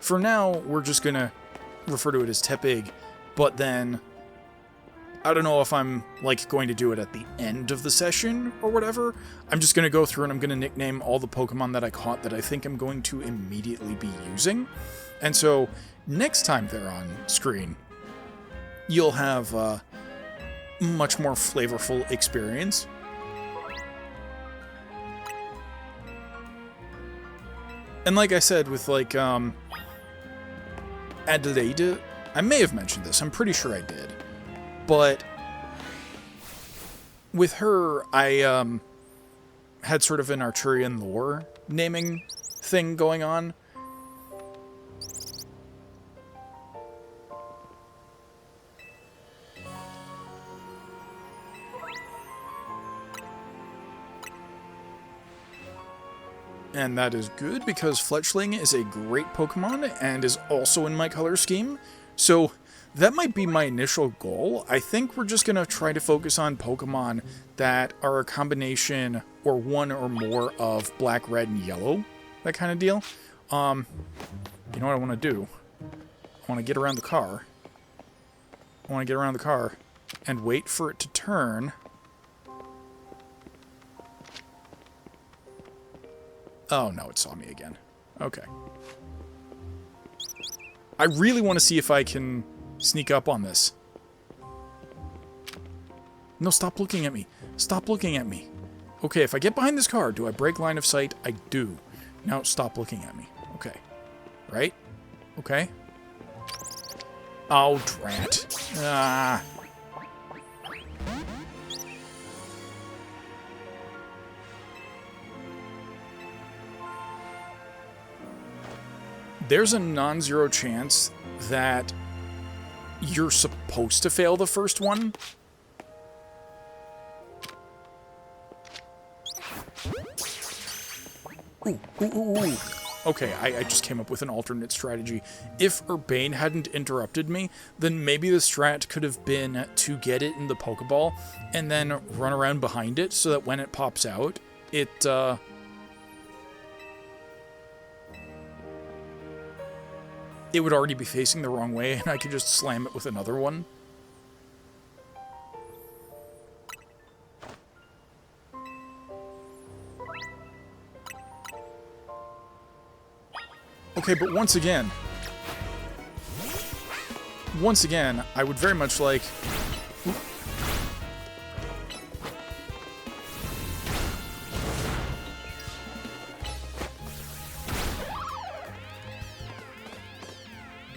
for now, we're just going to refer to it as Tepig, but then I don't know if I'm like going to do it at the end of the session or whatever. I'm just going to go through and I'm going to nickname all the Pokemon that I caught that I think I'm going to immediately be using. And so next time they're on screen, you'll have a much more flavorful experience. And like I said with like Adelaide, I may have mentioned this, I'm pretty sure I did. But with her, I had sort of an Arturian lore naming thing going on. And that is good because Fletchling is a great Pokemon and is also in my color scheme. So that might be my initial goal. I think we're just going to try to focus on Pokemon that are a combination or one or more of black, red, and yellow. That kind of deal. You know what I want to do? I want to get around the car. I want to get around the car and wait for it to turn. Oh, no, it saw me again. Okay. I really want to see if I can sneak up on this. No, stop looking at me. Stop looking at me. Okay, if I get behind this car, do I break line of sight? I do. Now, stop looking at me. Okay. Right? Okay. Oh, drat. Ah. There's a non-zero chance that you're supposed to fail the first one. Ooh, ooh, ooh, ooh. Okay, I just came up with an alternate strategy. If Urbane hadn't interrupted me, then maybe the strat could have been to get it in the Pokeball and then run around behind it so that when it pops out, it would already be facing the wrong way, and I could just slam it with another one. Okay, but once again, I would very much like...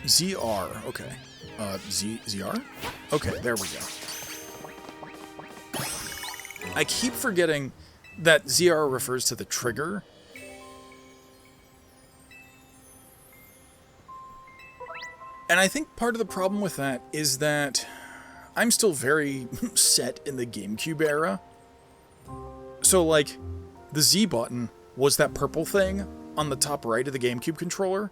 ZR, okay. ZR? Okay, there we go. I keep forgetting that ZR refers to the trigger. And I think part of the problem with that is that I'm still very set in the GameCube era. So, like, the Z button was that purple thing on the top right of the GameCube controller.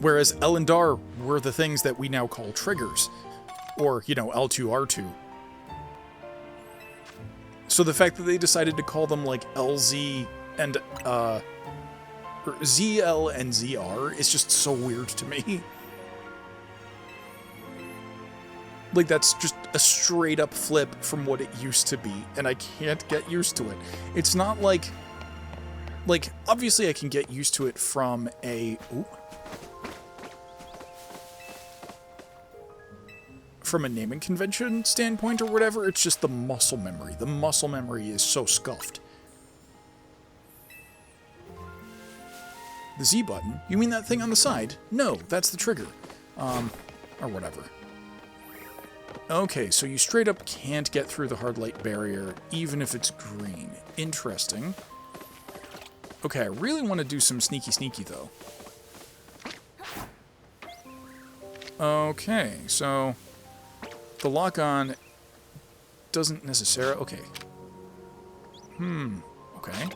Whereas L and R were the things that we now call triggers. Or, you know, L2, R2. So the fact that they decided to call them, like, LZ and, or ZL and ZR is just so weird to me. Like, that's just a straight-up flip from what it used to be, and I can't get used to it. It's not like... Like, obviously I can get used to it from a... Ooh. From a naming convention standpoint or whatever, it's just the muscle memory. The muscle memory is so scuffed. The Z button? You mean that thing on the side? No, that's the trigger. Or whatever. Okay, so you straight up can't get through the hard light barrier, even if it's green. Interesting. Okay, I really want to do some sneaky, though. Okay, so... The lock-on doesn't necessarily... Okay. Okay.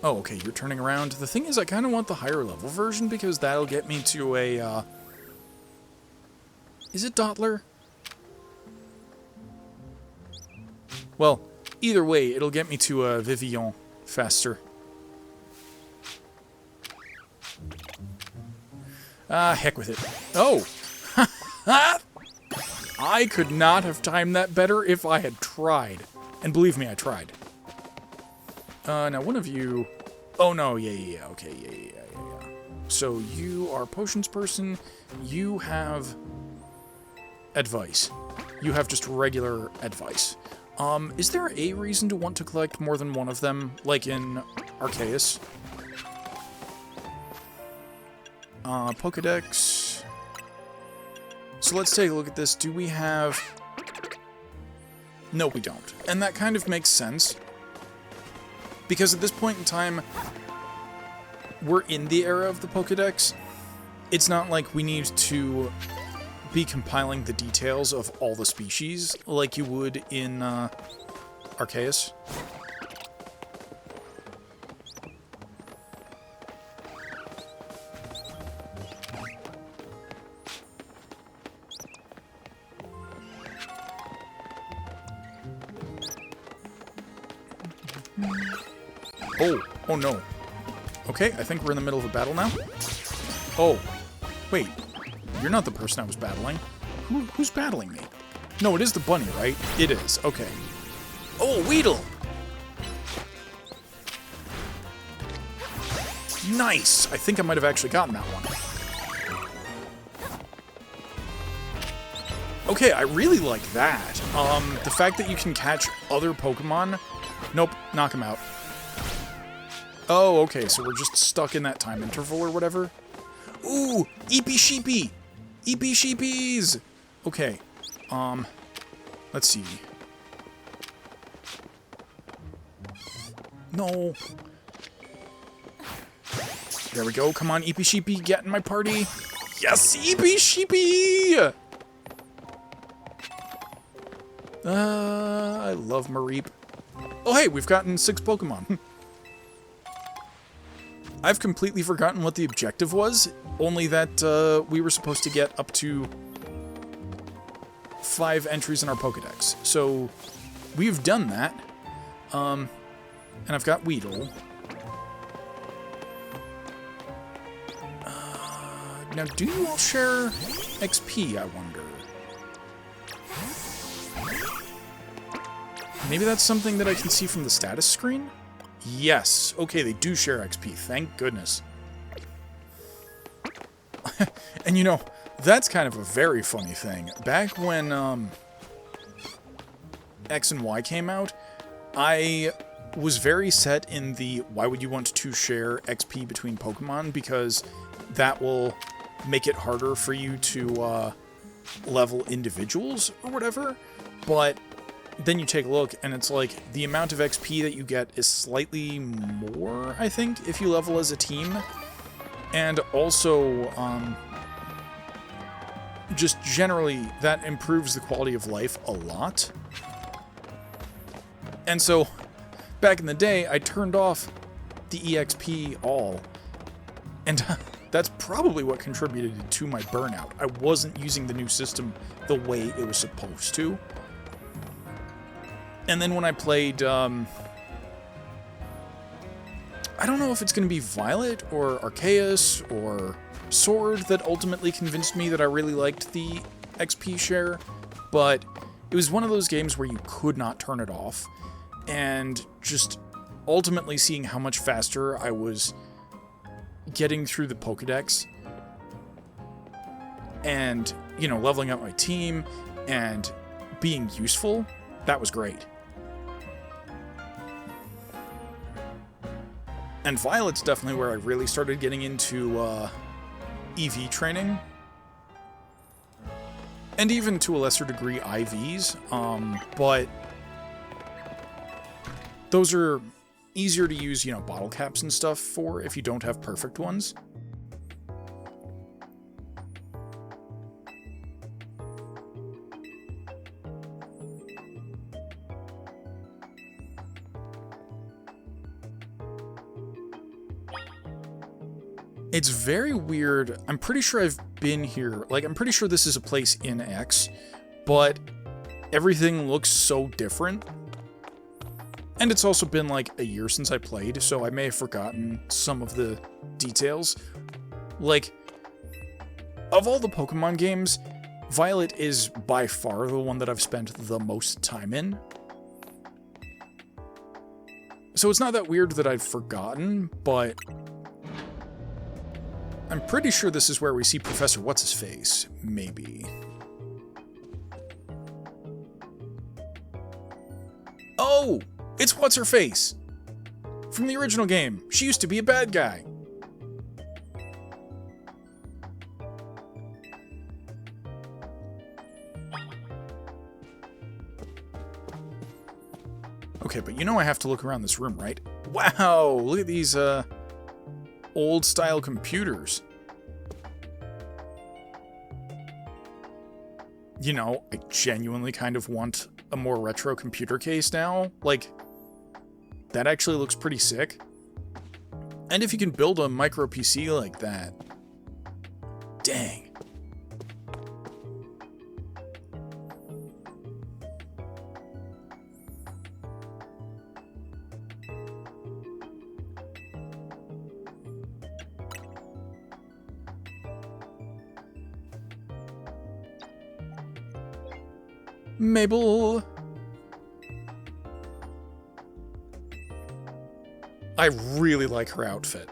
Oh, okay, you're turning around. The thing is, I kind of want the higher level version because that'll get me to a, Is it Dottler? Well, either way, it'll get me to a Vivillon faster. Ah, heck with it. Oh! I could not have timed that better if I had tried. And believe me, I tried. Now one of you... Oh, no, yeah, okay, yeah. So you are potions person. You have advice. You have just regular advice. Is there a reason to want to collect more than one of them, like in Arceus? Pokedex. So let's take a look at this. Do we have... No, we don't. And that kind of makes sense. Because at this point in time, we're in the era of the Pokedex. It's not like we need to be compiling the details of all the species like you would in Arceus. Oh no. Okay, I think we're in the middle of a battle now. Oh, wait. You're not the person I was battling. Who's battling me? No, it is the bunny, right? It is. Okay. Oh, Weedle! Nice! I think I might have actually gotten that one. Okay, I really like that. The fact that you can catch other Pokemon... Nope, knock him out. Oh, okay, so we're just stuck in that time interval or whatever. Ooh, Eepy Sheepy! Eepy Sheepies! Okay, let's see. No. There we go, come on, Eepy Sheepy, get in my party. Yes, Eepy Sheepy! I love Mareep. Oh, hey, we've gotten 6 Pokemon. I've completely forgotten what the objective was, only that we were supposed to get up to 5 entries in our Pokedex. So, we've done that. And I've got Weedle. Now, do you all share XP, I wonder? Maybe that's something that I can see from the status screen? Yes. Okay, they do share XP. Thank goodness. And you know, that's kind of a very funny thing. Back when X and Y came out, I was very set in the why would you want to share XP between Pokemon, because that will make it harder for you to level individuals or whatever. But then you take a look, and it's like, the amount of XP that you get is slightly more, I think, if you level as a team. And also, just generally, that improves the quality of life a lot. And so, back in the day, I turned off the EXP all. And that's probably what contributed to my burnout. I wasn't using the new system the way it was supposed to. And then when I played, I don't know if it's going to be Violet or Arceus or Sword that ultimately convinced me that I really liked the XP share, but it was one of those games where you could not turn it off, and just ultimately seeing how much faster I was getting through the Pokedex and, you know, leveling up my team and being useful, that was great. And Violet's definitely where I really started getting into EV training. And even to a lesser degree IVs, but those are easier to use, you know, bottle caps and stuff for if you don't have perfect ones. It's very weird. I'm pretty sure I've been here. Like, I'm pretty sure this is a place in X, but everything looks so different. And it's also been like a year since I played, so I may have forgotten some of the details. Like, of all the Pokemon games, Violet is by far the one that I've spent the most time in. So it's not that weird that I've forgotten, but I'm pretty sure this is where we see Professor What's-His-Face. Maybe. Oh! It's What's-Her-Face! From the original game. She used to be a bad guy. Okay, but you know I have to look around this room, right? Wow! Look at these, old-style computers. You know, I genuinely kind of want a more retro computer case now. Like, that actually looks pretty sick. And if you can build a micro PC like that, dang. Mabel. I really like her outfit.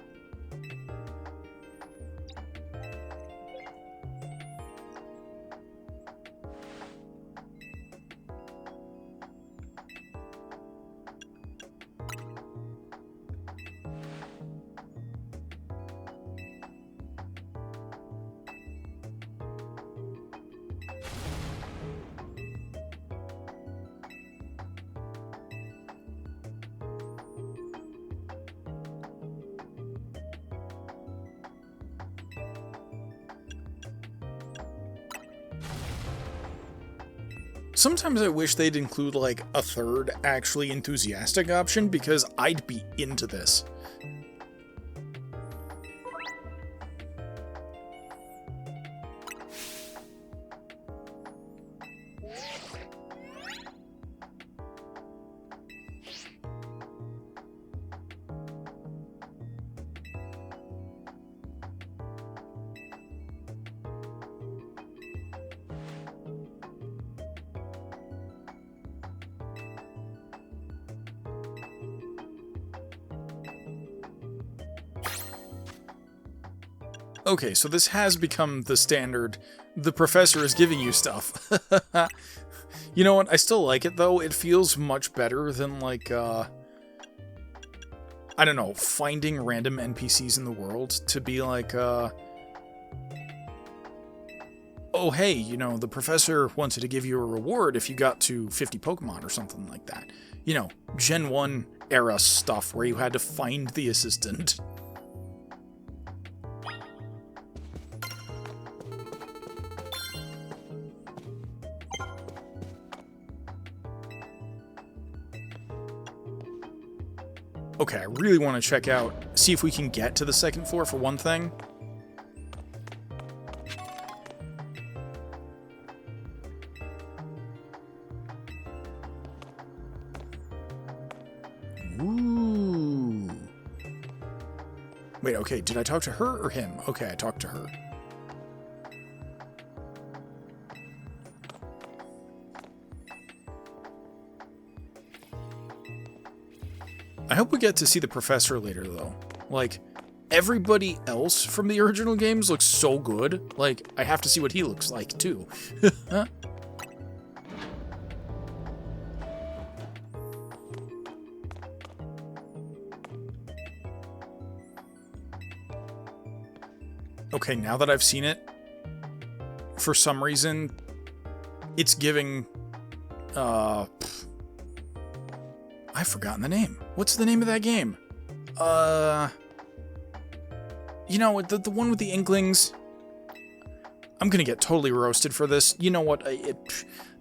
Sometimes I wish they'd include, like, a third actually enthusiastic option, because I'd be into this. Okay, so this has become the standard. The professor is giving you stuff. You know what? I still like it, though. It feels much better than, like, I don't know, finding random NPCs in the world to be like, oh, hey, you know, the professor wanted to give you a reward if you got to 50 Pokemon or something like that. You know, Gen 1 era stuff where you had to find the assistant. Okay, I really want to check out, see if we can get to the second floor for one thing. Ooh. Wait, okay, did I talk to her or him? Okay, I talked to her. I hope we get to see the professor later, though. Like, everybody else from the original games looks so good. Like, I have to see what he looks like, too. Okay, now that I've seen it, for some reason, it's giving, I've forgotten the name. What's the name of that game? You know, the one with the Inklings. I'm gonna get totally roasted for this. You know what?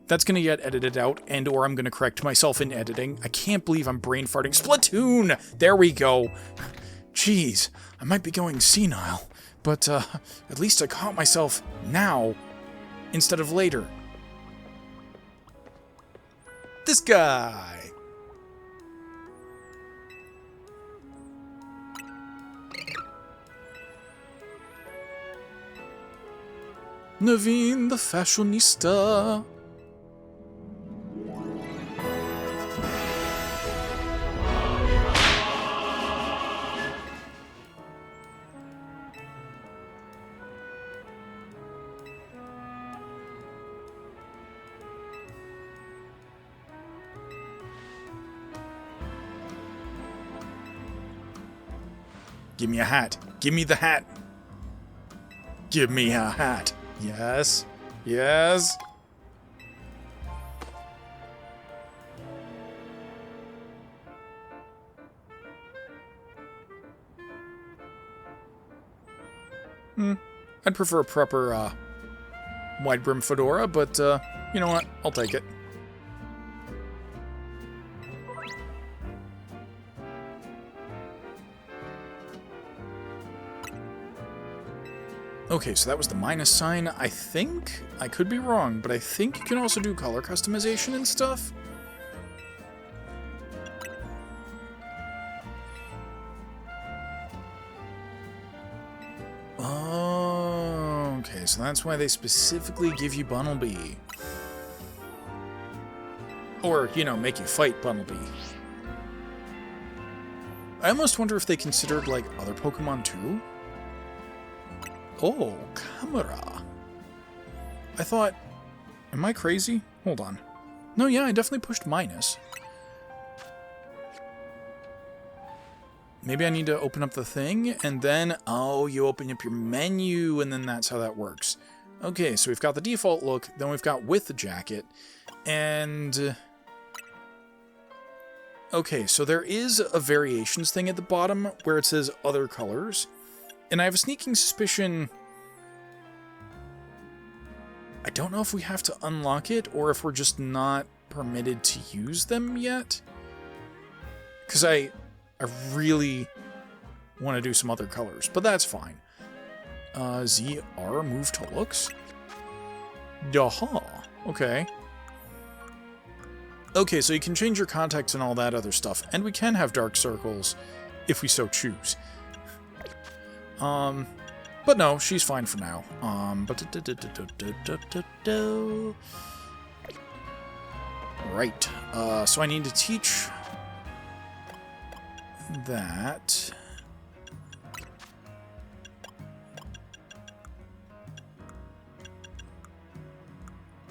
That's gonna get edited out, and or I'm gonna correct myself in editing. I can't believe I'm brain farting. Splatoon! There we go. Jeez, I might be going senile, but at least I caught myself now instead of later. This guy. Naveen, the fashionista. Give me a hat. Give me the hat. Give me a hat. Yes. Yes. I'd prefer a proper, wide brim fedora, but, you know what? I'll take it. Okay, so that was the minus sign. I think, I could be wrong, but I think you can also do color customization and stuff. Oh, okay, so that's why they specifically give you Bunnelby. Or, you know, make you fight Bunnelby. I almost wonder if they considered, like, other Pokemon too? Oh, camera. I thought... Am I crazy? Hold on. No, yeah, I definitely pushed minus. Maybe I need to open up the thing, and then... Oh, you open up your menu, and then that's how that works. Okay, so we've got the default look, then we've got with the jacket, and... Okay, so there is a variations thing at the bottom where it says other colors. And I have a sneaking suspicion... I don't know if we have to unlock it, or if we're just not permitted to use them yet. Because I really want to do some other colors, but that's fine. Z-R move to looks? Yaha, okay. Okay, so you can change your context and all that other stuff, and we can have dark circles if we so choose. But no, she's fine for now. Right, so I need to teach that.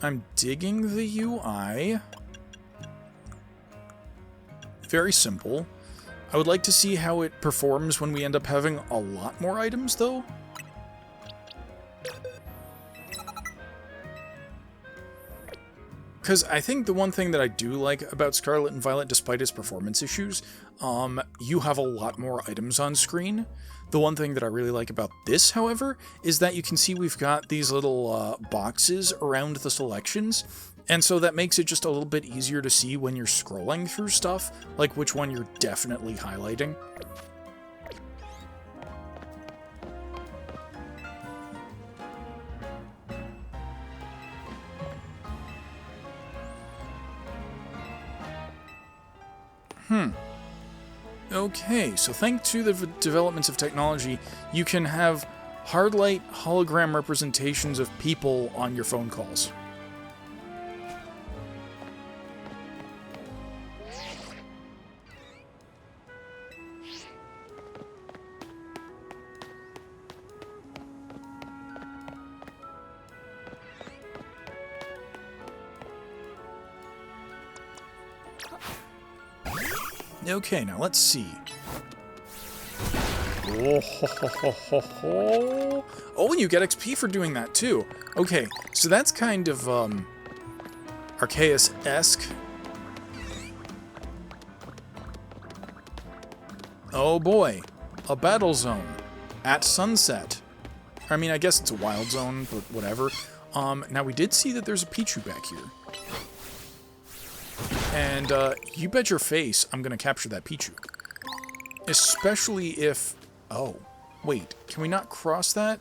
I'm digging the UI. Very simple. I would like to see how it performs when we end up having a lot more items, though. Because I think the one thing that I do like about Scarlet and Violet, despite its performance issues, you have a lot more items on screen. The one thing that I really like about this, however, is that you can see we've got these little boxes around the selections, and so that makes it just a little bit easier to see when you're scrolling through stuff, like which one you're definitely highlighting. Okay, so thanks to the developments of technology, you can have hard-light hologram representations of people on your phone calls. Okay, now let's see. Oh, and you get XP for doing that too. Okay, so that's kind of Arceus-esque. Oh boy, a battle zone at sunset. I mean, I guess it's a wild zone, but whatever. Now we did see that there's a Pichu back here. And, you bet your face I'm gonna capture that Pichu. Especially if... Oh, wait, can we not cross that?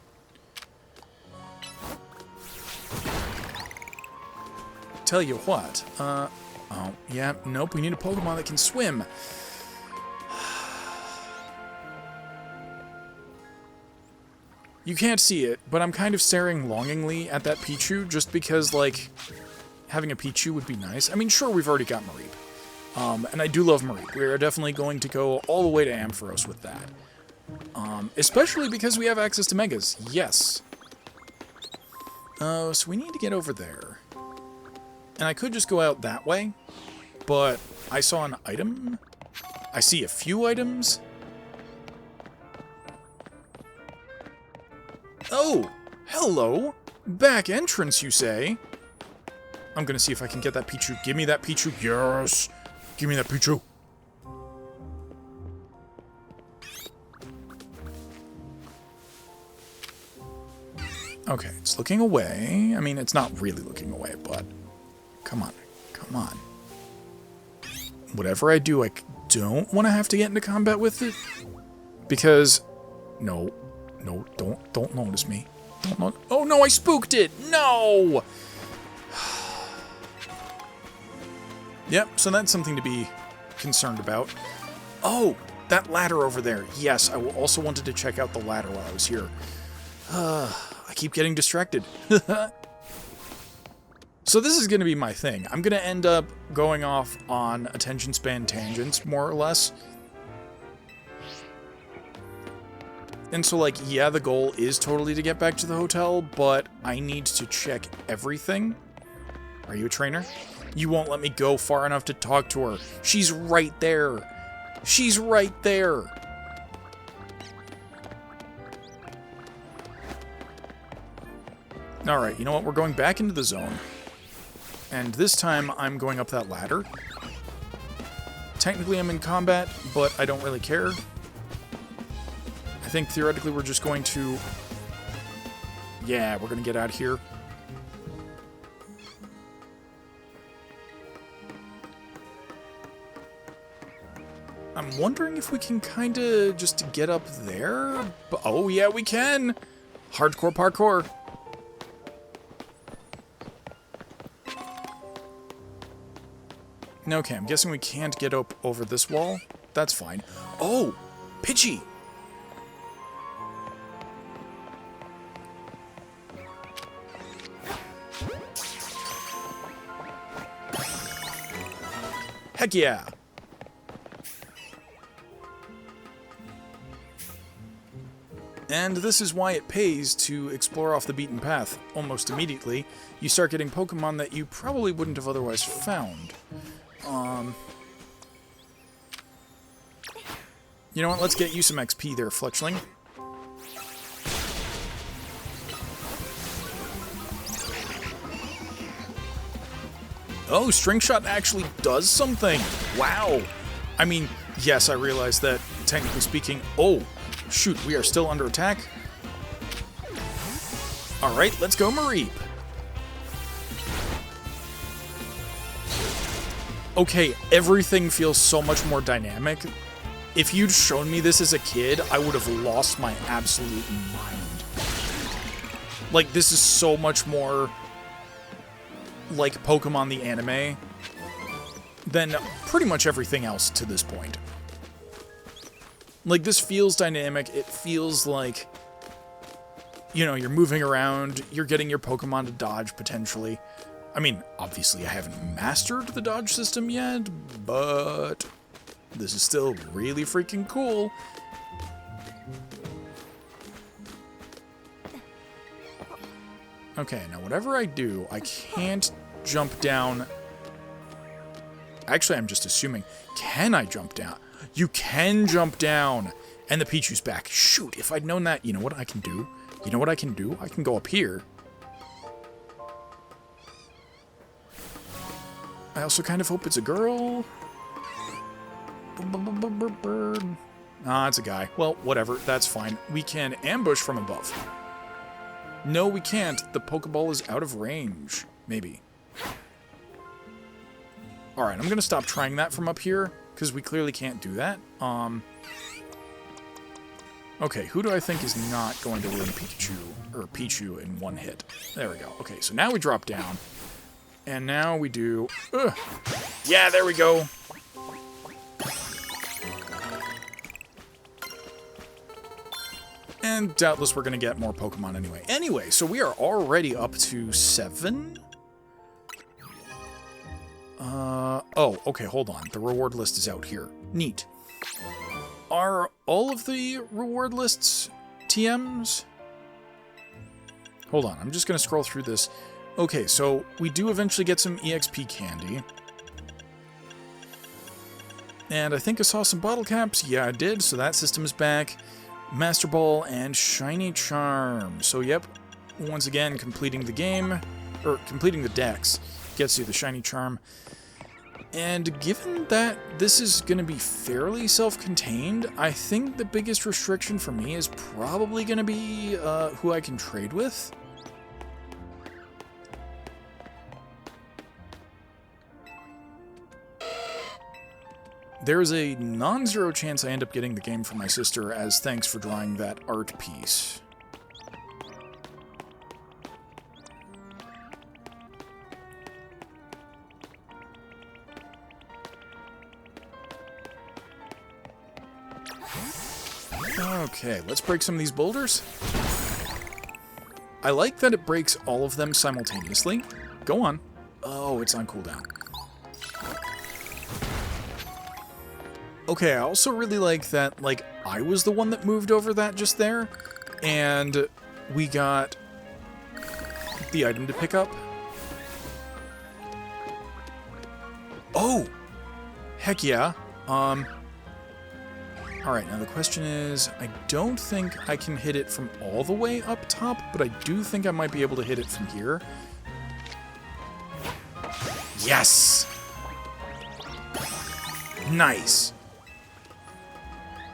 Tell you what, oh, yeah, nope, we need a Pokemon that can swim. You can't see it, but I'm kind of staring longingly at that Pichu just because, like, having a Pichu would be nice. I mean, sure, we've already got Mareep. And I do love Mareep. We are definitely going to go all the way to Ampharos with that. Especially because we have access to Megas. Yes. So we need to get over there. And I could just go out that way, but I saw an item. I see a few items. Oh, hello. Back entrance, you say? I'm gonna see if I can get that Pichu. Give me that Pichu. Yes. Give me that Pichu. Okay, it's looking away. I mean, it's not really looking away, but come on. Come on. Whatever I do, I don't want to have to get into combat with it. Because, no, don't notice me. Oh no, I spooked it! No! Yep, so that's something to be concerned about. Oh, that ladder over there. Yes, I also wanted to check out the ladder while I was here. I keep getting distracted. So this is going to be my thing. I'm going to end up going off on attention span tangents, more or less. And so, like, yeah, the goal is totally to get back to the hotel, but I need to check everything. Are you a trainer? You won't let me go far enough to talk to her. She's right there. She's right there. Alright, you know what? We're going back into the zone. And this time, I'm going up that ladder. Technically, I'm in combat, but I don't really care. I think, theoretically, we're just going to... Yeah, we're going to get out of here. I'm wondering if we can kind of just get up there. Oh, yeah, we can! Hardcore parkour. Okay, I'm guessing we can't get up over this wall. That's fine. Oh! Pidgey! Heck yeah! And this is why it pays to explore off the beaten path. Almost immediately, you start getting Pokemon that you probably wouldn't have otherwise found. You know what? Let's get you some XP there, Fletchling. Oh, String Shot actually does something! Wow! I mean, yes, I realize that, technically speaking... Oh, shoot, we are still under attack. Alright, let's go, Mareep! Okay, everything feels so much more dynamic. If you'd shown me this as a kid, I would have lost my absolute mind. Like, this is so much more like Pokemon the anime than pretty much everything else to this point. Like, this feels dynamic. It feels like, you know, you're moving around, you're getting your Pokemon to dodge, potentially. I mean, obviously I haven't mastered the dodge system yet, but this is still really freaking cool. Okay, now whatever I do, I can't jump down. Actually, I'm just assuming. Can I jump down? You can jump down! And the Pichu's back. Shoot, if I'd known that, you know what I can do? You know what I can do? I can go up here. I also kind of hope it's a girl. Ah, it's a guy. Well, whatever. That's fine. We can ambush from above. No, we can't. The Pokeball is out of range. Maybe. Alright, I'm going to stop trying that from up here, because we clearly can't do that. Okay, who do I think is not going to win Pichu in one hit? There we go. Okay, so now we drop down. And now we do... Yeah, there we go! And doubtless we're going to get more Pokemon anyway. Anyway, so we are already up to 7? Oh, okay, hold on. The reward list is out here. Neat. Are all of the reward lists TMs? Hold on, I'm just going to scroll through this. Okay, so we do eventually get some EXP candy. And I think I saw some bottle caps. Yeah, I did, so that system is back. Master Ball and Shiny Charm. So, yep, once again, completing the game, or completing the dex, gets you the Shiny Charm. And given that this is going to be fairly self-contained, I think the biggest restriction for me is probably going to be who I can trade with. There's a non-zero chance I end up getting the game for my sister as thanks for drawing that art piece. Okay, let's break some of these boulders. I like that it breaks all of them simultaneously. Go on. Oh, it's on cooldown. Okay, I also really like that, like, I was the one that moved over that just there, and we got the item to pick up. Oh! Heck yeah. Alright, now the question is, I don't think I can hit it from all the way up top, but I do think I might be able to hit it from here. Yes! Nice!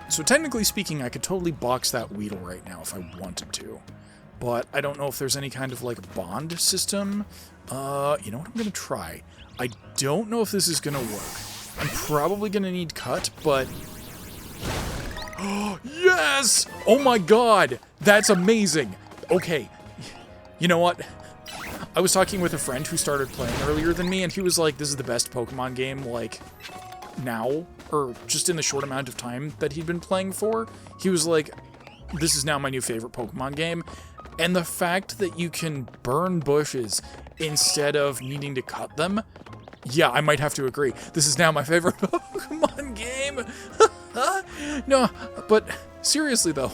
So technically speaking, I could totally box that Weedle right now if I wanted to. But I don't know if there's any kind of, like, bond system. You know what I'm going to try? I don't know if this is going to work. I'm probably going to need cut, but... Yes! Oh my god! That's amazing! Okay. You know what? I was talking with a friend who started playing earlier than me, and he was like, this is the best Pokemon game, like, now, or just in the short amount of time that he'd been playing for. He was like, this is now my new favorite Pokemon game. And the fact that you can burn bushes instead of needing to cut them, yeah, I might have to agree. This is now my favorite Pokemon game. No, but seriously though,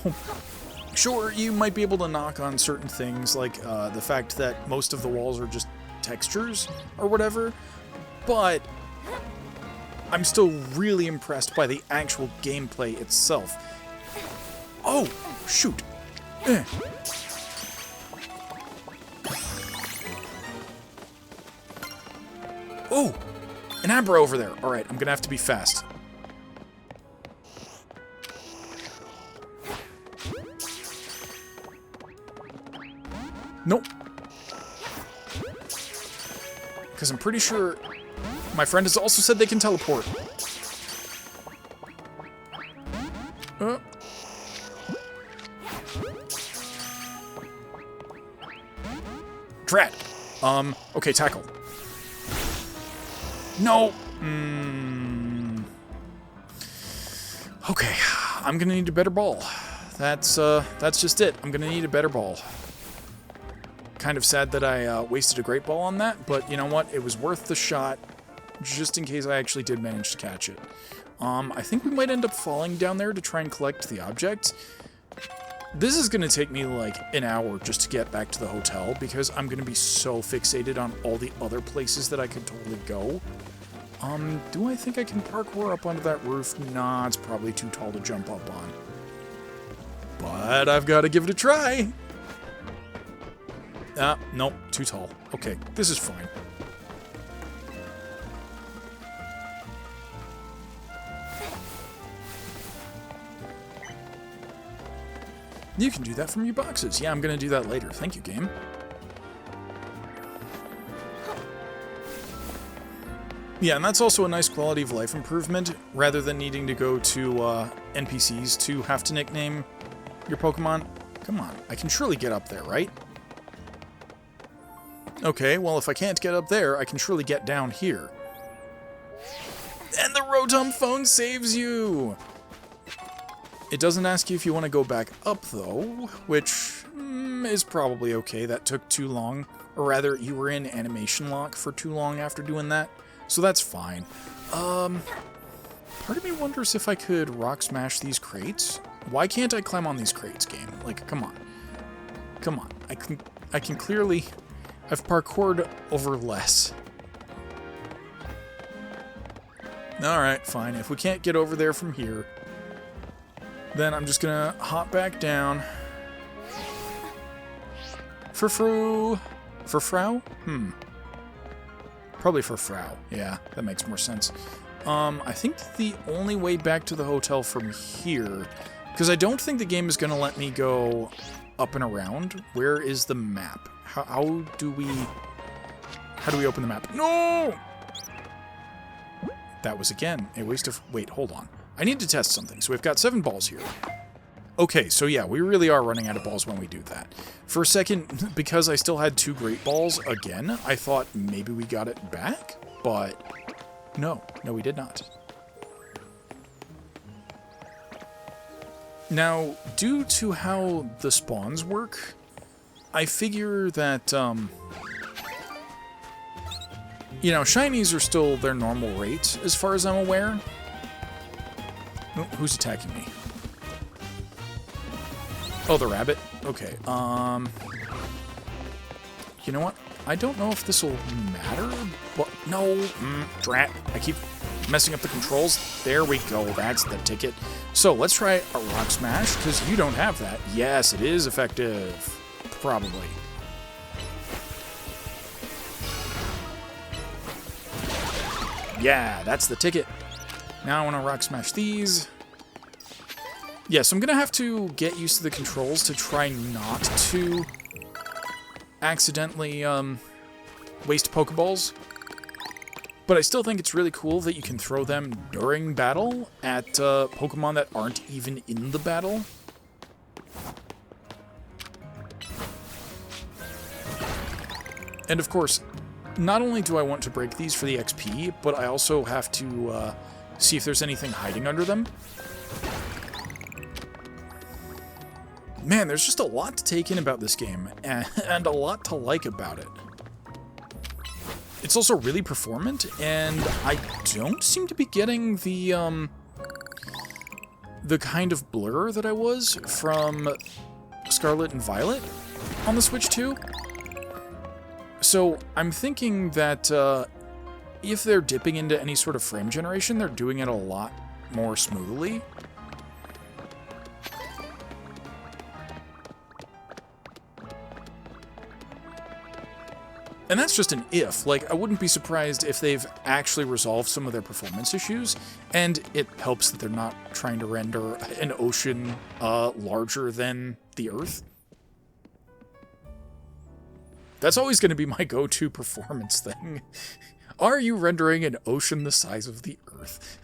sure, you might be able to knock on certain things, like the fact that most of the walls are just textures or whatever, but I'm still really impressed by the actual gameplay itself. Oh, shoot. Oh, an Abra over there. All right, I'm gonna have to be fast. Nope. Because I'm pretty sure my friend has also said they can teleport. Drat. Okay, tackle. No. Okay, I'm gonna need a better ball. That's just it. I'm gonna need a better ball. Kind of sad that I wasted a great ball on that, but you know what? It was worth the shot, just in case I actually did manage to catch it. I think we might end up falling down there to try and collect the object. This is going to take me like an hour just to get back to the hotel, because I'm going to be so fixated on all the other places that I could totally go. Do I think I can parkour up onto that roof? Nah, it's probably too tall to jump up on. But I've got to give it a try. Nope, too tall. Okay, this is fine. You can do that from your boxes. Yeah, I'm gonna do that later. Thank you, game. Yeah, and that's also a nice quality of life improvement, rather than needing to go to NPCs to have to nickname your Pokemon. Come on, I can surely get up there, right? Okay, well, if I can't get up there, I can surely get down here. And the Rotom phone saves you! It doesn't ask you if you want to go back up, though, which is probably okay. That took too long. Or rather, you were in animation lock for too long after doing that. So that's fine. Part of me wonders if I could rock smash these crates. Why can't I climb on these crates, game? Like, come on. Come on. I can clearly... I've parkoured over less. Alright, fine. If we can't get over there from here, then I'm just gonna hop back down. For frou. For frau? Probably for frau. Yeah, that makes more sense. I think the only way back to the hotel from here, because I don't think the game is going to let me go up and around. Where is the map? How do we open the map? No! That was, again, a waste of... Wait, hold on. I need to test something. So we've got 7 balls here. Okay, so yeah, we really are running out of balls when we do that. For a second, because I still had 2 great balls again, I thought maybe we got it back, but no, we did not. Now, due to how the spawns work, I figure that, you know, shinies are still their normal rate, as far as I'm aware. Oh, who's attacking me? Oh, the rabbit? Okay, you know what? I don't know if this will matter, but... No! Drat. I keep messing up the controls. There we go. That's the ticket. So, let's try a rock smash, because you don't have that. Yes, it is effective. Probably. Yeah, that's the ticket. Now I want to rock smash these. Yeah, so I'm going to have to get used to the controls to try not to accidentally waste Pokeballs. But I still think it's really cool that you can throw them during battle at Pokemon that aren't even in the battle. And of course, not only do I want to break these for the XP, but I also have to see if there's anything hiding under them. Man, there's just a lot to take in about this game, and a lot to like about it. It's also really performant, and I don't seem to be getting the kind of blur that I was from Scarlet and Violet on the Switch 2. So I'm thinking that if they're dipping into any sort of frame generation, they're doing it a lot more smoothly. And that's just an if. Like, I wouldn't be surprised if they've actually resolved some of their performance issues, and it helps that they're not trying to render an ocean larger than the Earth. That's always going to be my go-to performance thing. Are you rendering an ocean the size of the Earth?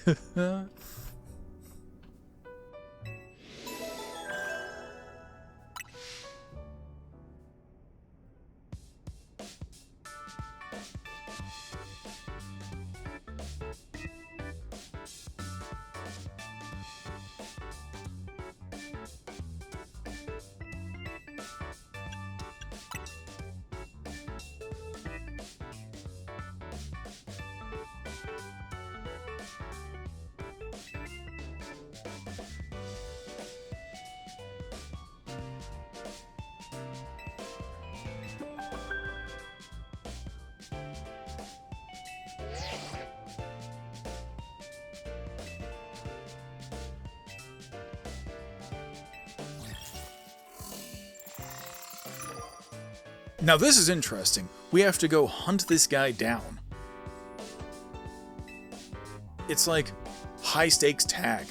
Now this is interesting. We have to go hunt this guy down. It's like high stakes tag.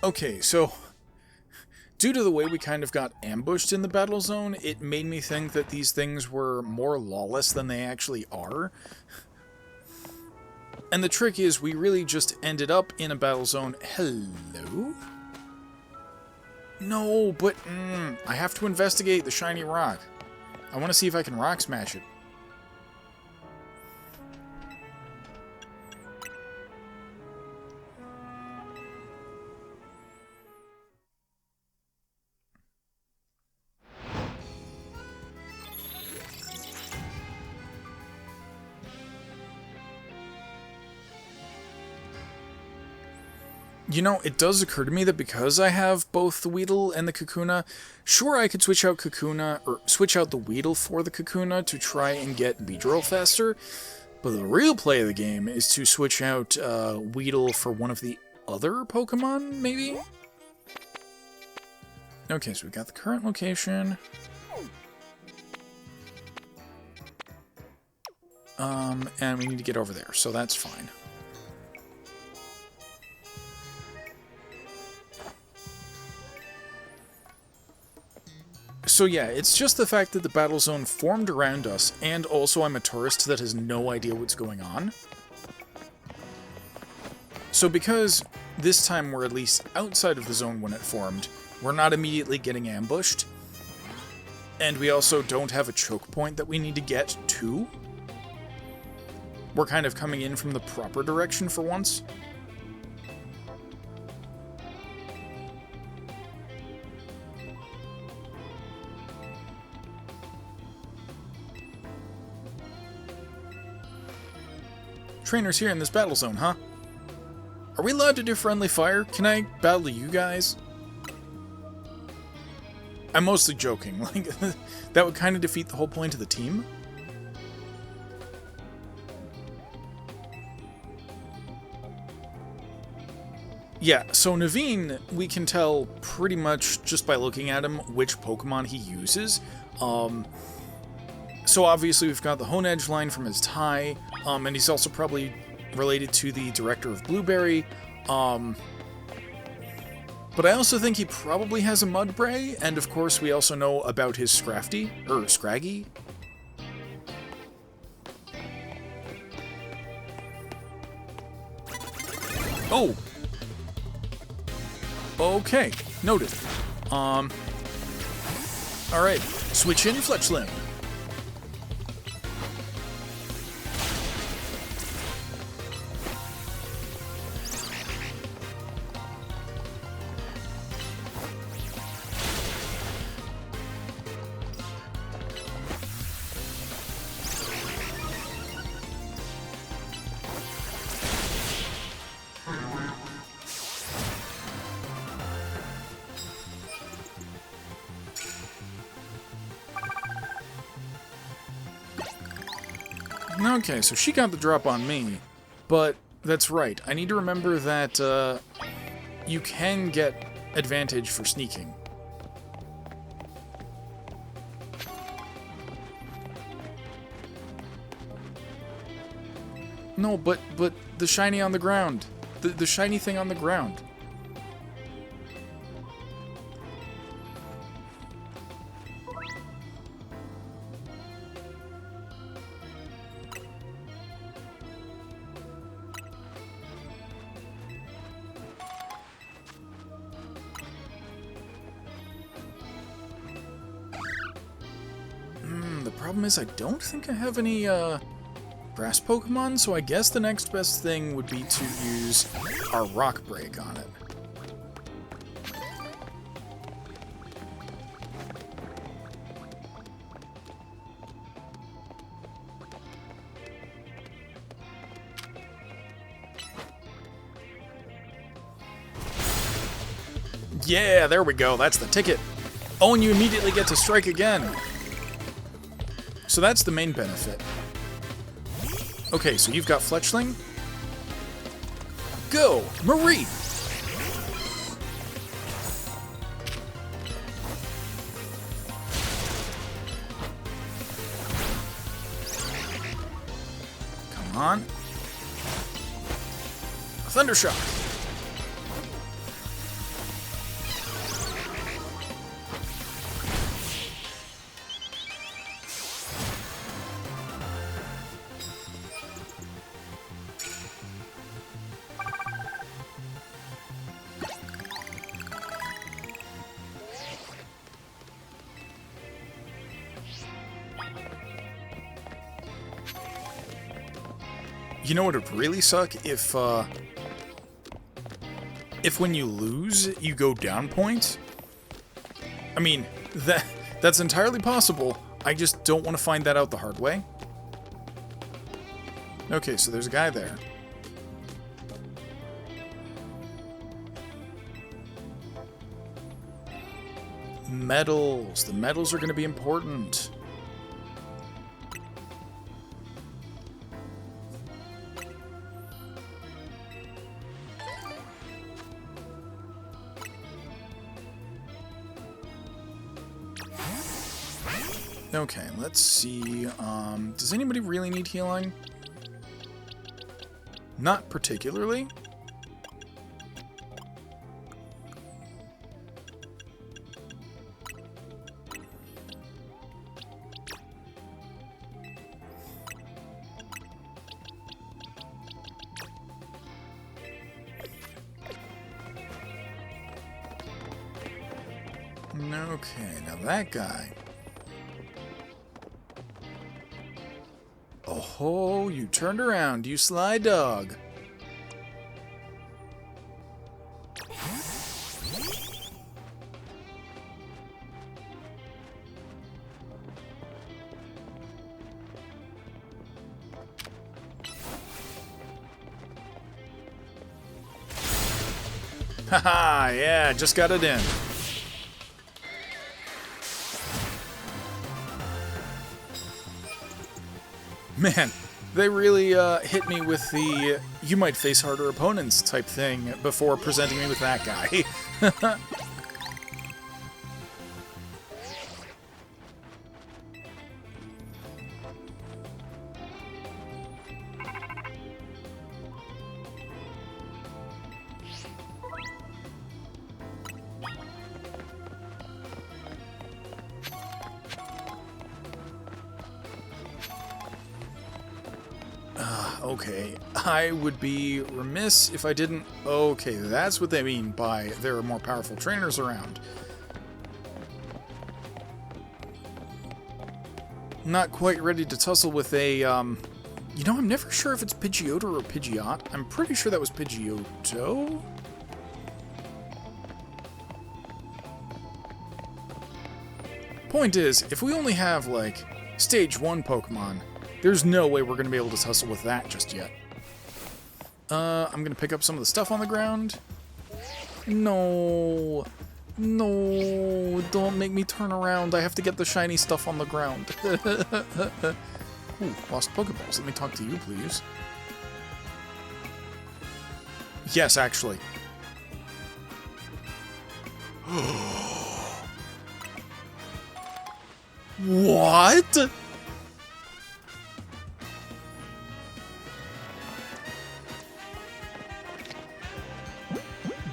Okay, so Due to the way we kind of got ambushed in the battle zone, it made me think that these things were more lawless than they actually are. And the trick is, we really just ended up in a battle zone. Hello? No, but I have to investigate the shiny rock. I want to see if I can rock smash it. You know, it does occur to me that because I have both the Weedle and the Kakuna, sure, I could switch out Kakuna, or switch out the Weedle for the Kakuna to try and get Beedrill faster, but the real play of the game is to switch out Weedle for one of the other Pokemon, maybe? Okay, so we got the current location. And we need to get over there, so that's fine. So yeah, it's just the fact that the battle zone formed around us, and also I'm a tourist that has no idea what's going on. So because this time we're at least outside of the zone when it formed, we're not immediately getting ambushed, and we also don't have a choke point that we need to get to. We're kind of coming in from the proper direction for once. Trainers here in this battle zone, huh? Are we allowed to do friendly fire? Can I battle you guys? I'm mostly joking. Like, that would kind of defeat the whole point of the team. Yeah, so Naveen, we can tell pretty much just by looking at him which Pokemon he uses. So obviously we've got the Honedge line from his tie, and he's also probably related to the director of Blueberry. But I also think he probably has a Mudbray, and of course we also know about his Scraggy. Oh! Okay, noted. Alright, switch in Fletchling. Okay, so she got the drop on me, but that's right. I need to remember that you can get advantage for sneaking. No, but the shiny on the ground. The shiny thing on the ground. The problem is I don't think I have any grass Pokemon, so I guess the next best thing would be to use our Rock Break on it. Yeah, there we go. That's the ticket. Oh, and you immediately get to strike again. So that's the main benefit. Okay, so you've got Fletchling. Go, Marie! Come on. Thundershock. You know what would really suck? If when you lose, you go down point? I mean, that's entirely possible. I just don't want to find that out the hard way. Okay, so there's a guy there. Medals. The medals are going to be important. Okay, let's see. Does anybody really need healing? Not particularly. Okay, now that guy. Oh, you turned around, you sly dog. Haha, yeah, just got it in. Man, they really hit me with the you might face harder opponents type thing before presenting me with that guy. Okay, I would be remiss if I didn't... Okay, that's what they mean by there are more powerful trainers around. Not quite ready to tussle with a, You know, I'm never sure if it's Pidgeotto or Pidgeot. I'm pretty sure that was Pidgeotto. Point is, if we only have, like, Stage 1 Pokemon, there's no way we're going to be able to tussle with that just yet. I'm going to pick up some of the stuff on the ground. No. No. Don't make me turn around. I have to get the shiny stuff on the ground. Ooh, lost Pokeballs. Let me talk to you, please. Yes, actually. What?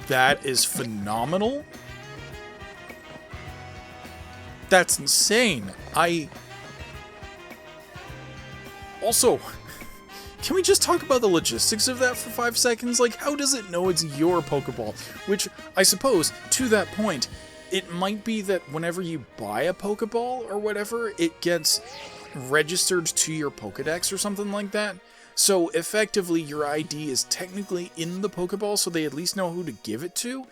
That is phenomenal. That's insane. Also, can we just talk about the logistics of that for 5 seconds? Like, how does it know it's your Pokeball? Which, I suppose, to that point, it might be that whenever you buy a Pokeball or whatever, it gets registered to your Pokedex or something like that. So, effectively, your ID is technically in the Pokeball, so they at least know who to give it to.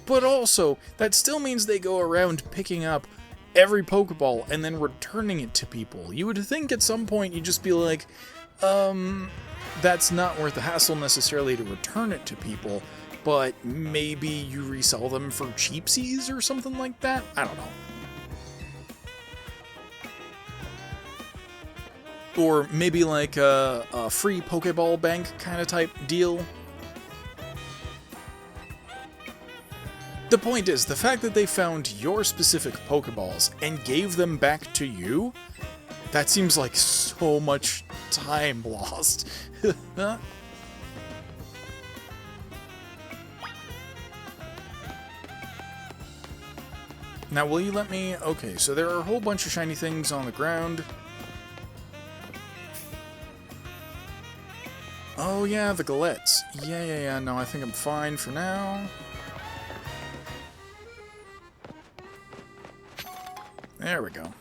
But also, that still means they go around picking up every Pokeball and then returning it to people. You would think at some point you'd just be like, that's not worth the hassle necessarily to return it to people, but maybe you resell them for cheapsies or something like that? I don't know. Or maybe like a free Pokeball bank kind of type deal. The point is, the fact that they found your specific Pokeballs and gave them back to you, that seems like so much time lost. Now, will you let me... Okay, so there are a whole bunch of shiny things on the ground. Oh yeah, the Galettes. Yeah, no, I think I'm fine for now. There we go.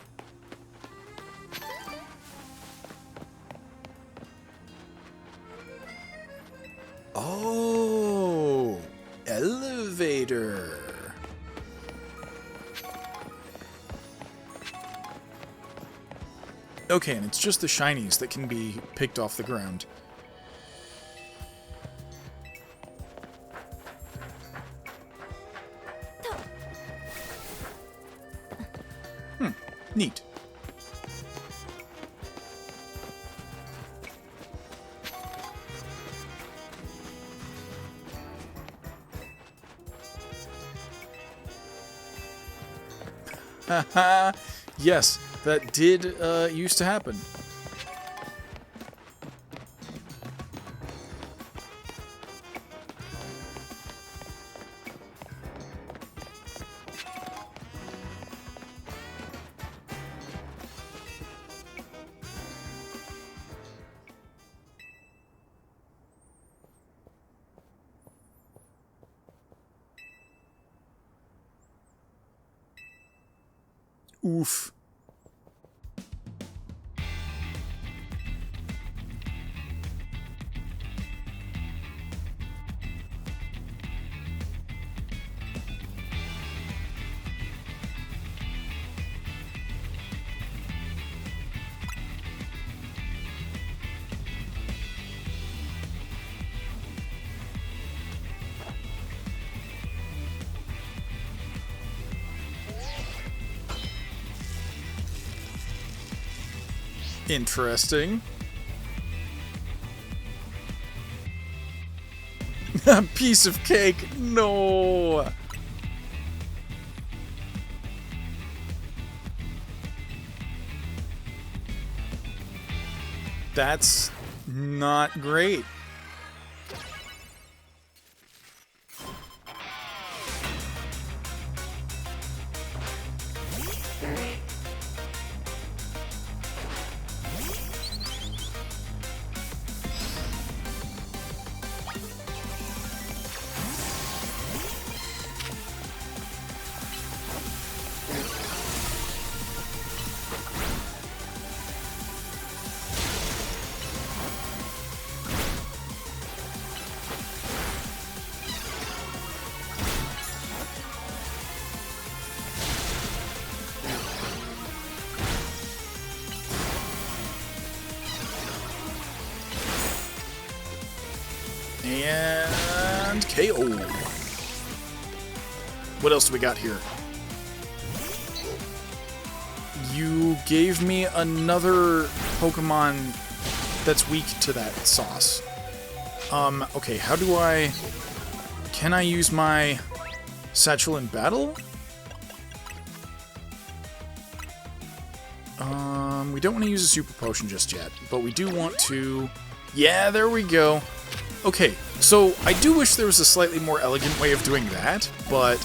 Oh, elevator. Okay, and it's just the shinies that can be picked off the ground. Neat. Haha, yes, that did used to happen. Oof. Interesting. A piece of cake. No. That's not great. And KO. What else do we got here? You gave me another Pokemon that's weak to that sauce. Okay, how do I... Can I use my satchel in battle? We don't want to use a super potion just yet, but we do want to... Yeah, there we go. Okay, so I do wish there was a slightly more elegant way of doing that, but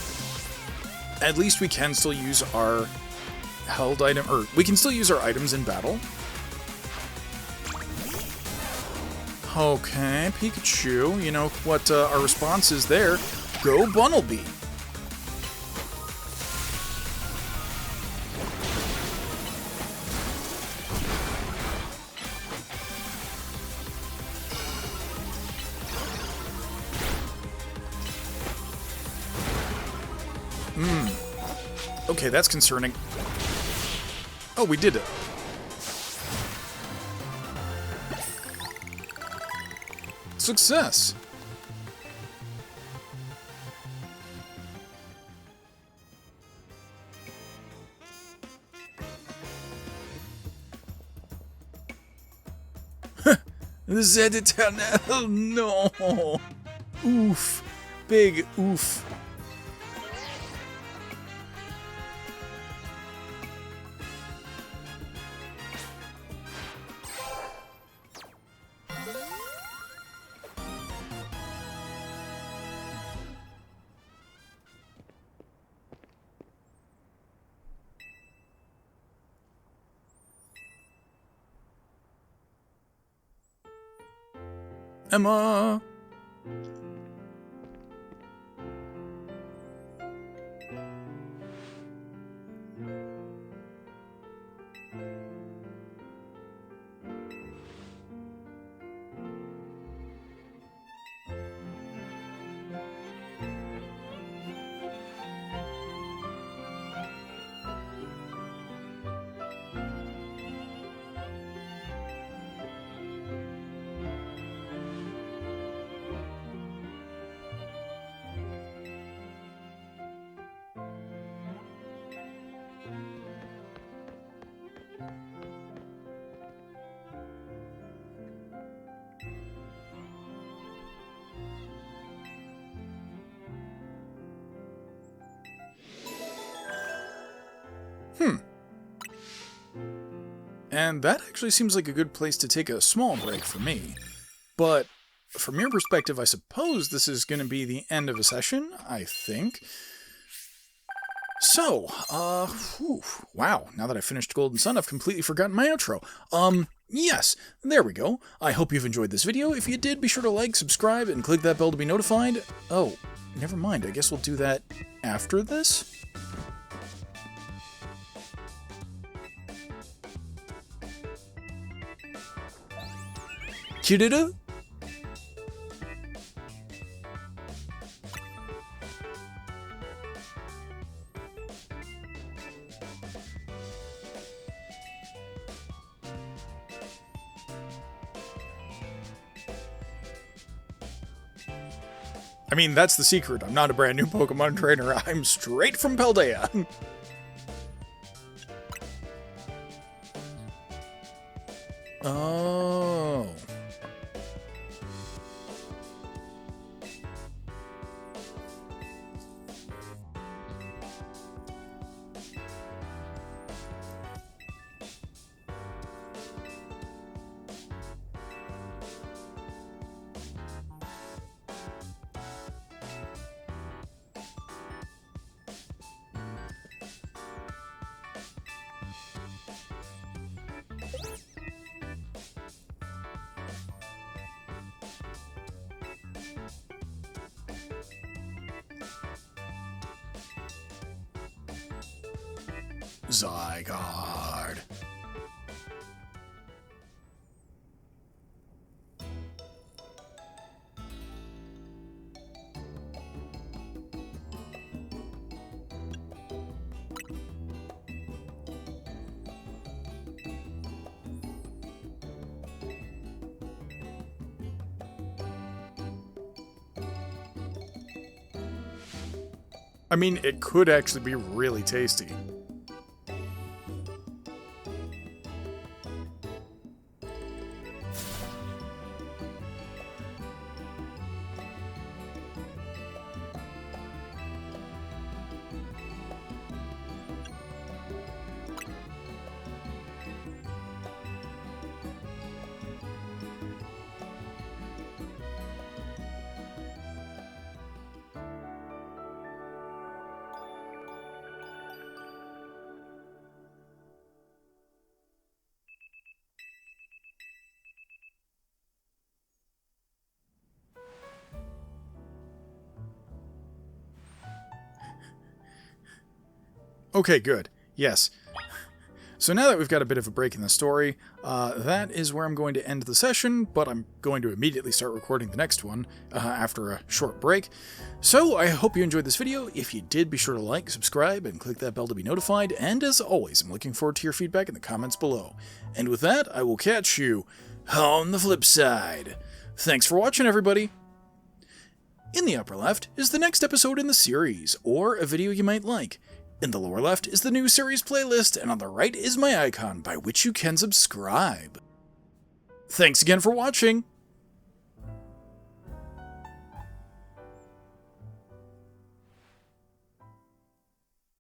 at least we can still use our held item, or we can still use our items in battle. Okay, Pikachu, you know what our response is there. Go Bunnelby. Okay, that's concerning. Oh, we did it. Success. The Z-A no. Oof. Big oof. Emma! And that actually seems like a good place to take a small break for me. But from your perspective, I suppose this is going to be the end of a session, I think. So, wow, now that I finished Golden Sun, I've completely forgotten my outro. Yes, there we go. I hope you've enjoyed this video. If you did, be sure to like, subscribe, and click that bell to be notified. Oh, never mind, I guess we'll do that after this? Chidida? I mean, that's the secret. I'm not a brand new Pokemon trainer. I'm straight from Paldea. Oh. Zygarde. I mean, it could actually be really tasty. Okay, good. Yes. So now that we've got a bit of a break in the story, that is where I'm going to end the session, but I'm going to immediately start recording the next one after a short break. So I hope you enjoyed this video. If you did, be sure to like, subscribe, and click that bell to be notified. And as always, I'm looking forward to your feedback in the comments below. And with that, I will catch you on the flip side. Thanks for watching, everybody! In the upper left is the next episode in the series, or a video you might like. In the lower left is the new series playlist, and on the right is my icon by which you can subscribe. Thanks again for watching!